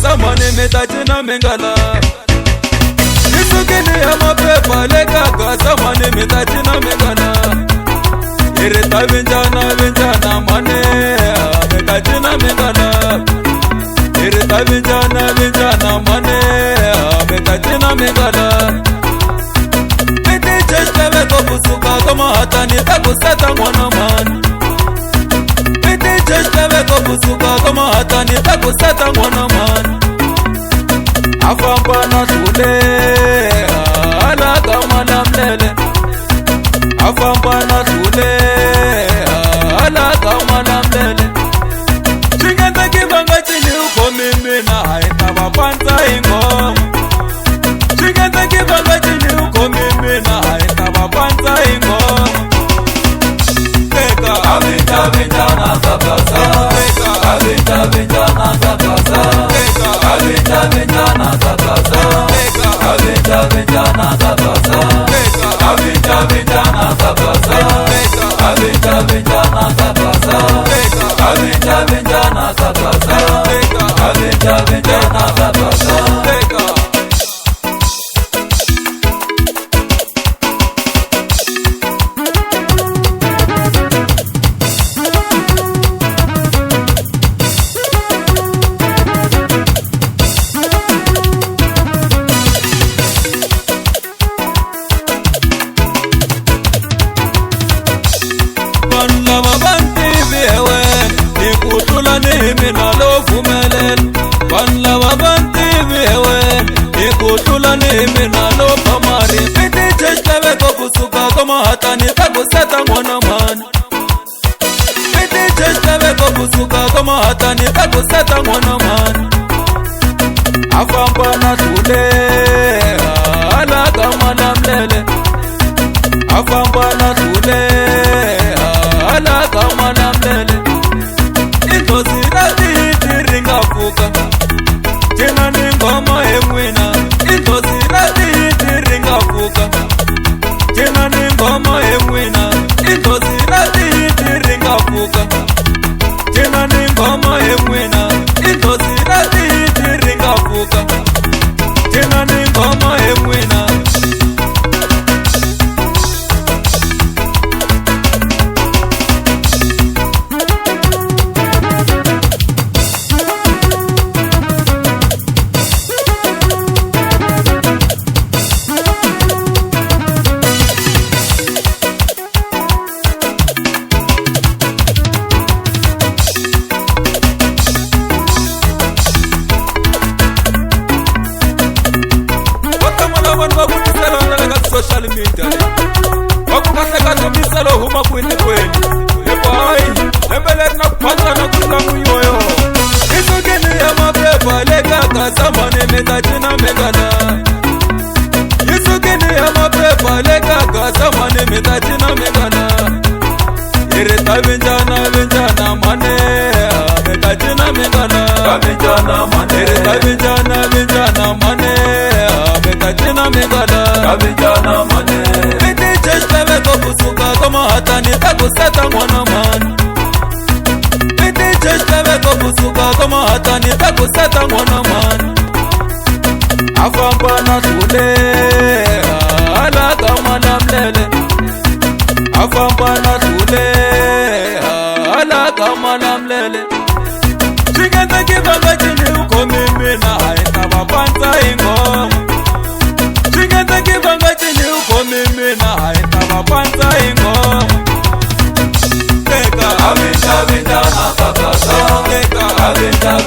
samani mitachina mingala Isukini ya mapepa leka samani mitachina mingala Irita vinjana mane mitachina mingala Irita vinjana mane mitachina mingala Miti cheshteve kobusuka kama hatani takuseta mwana man Miti cheshteve kobusuka kama hatani takuseta mwana man Afamba na shule ala kama lamlele Afamba na shule ala kama lamlele Chingente kibanga chini uko mimi na haita wapanza ingoma Chingente kibanga chini uko mimi na haita wapanza ingoma Teka avita na kabasa Teka avita na kabasa Teka avita na kabasa Teka avita na kabasa Teka avita na kabasa Teka avita na kabasa Teka avita na kabasa Teka avita na kabasa Teka Mina lofu melen Wanla wabanti vihewe Ikutula ni mina lofa mari Piti cheshteve kobusuka kama hatani takuseta mwana man Piti cheshteve kobusuka kama hatani takuseta mwana man Afamba na shule ala kama lamlele Afamba na shule ala kama lamlele Indozirati tiringafuka Tena ni ngoma emwina Indozirati tiringafuka Tena ni ngoma emwina Indozirati tiringafuka Tena ni ngoma emwina Indozirati tiringafuka Tena ni ngoma emwina Social media wakukaseka tumiselo huma kwini Epo hai lembele na kupata na kukamu yoyo Isukini ya mapepa leka samani mitachina mingala Isukini ya mapepa leka samani mitachina mingala Irita vinjana mane mitachina mingala Vinjana mane Irita vinjana mane mitachina mingala Vinjana mane Miti cheshteve kobusuka kama hatani takuseta mwana man Miti cheshteve kobusuka kama hatani takuseta mwana man Afamba na shule ala kama lamlele Afamba na shule ala kama lamlele Chingente kibanga chini uko mimi na haita wapanza ingoma Chingente kibanga chini uko mimi na haita wapanza ingoma Teka avita na kabasa Teka avita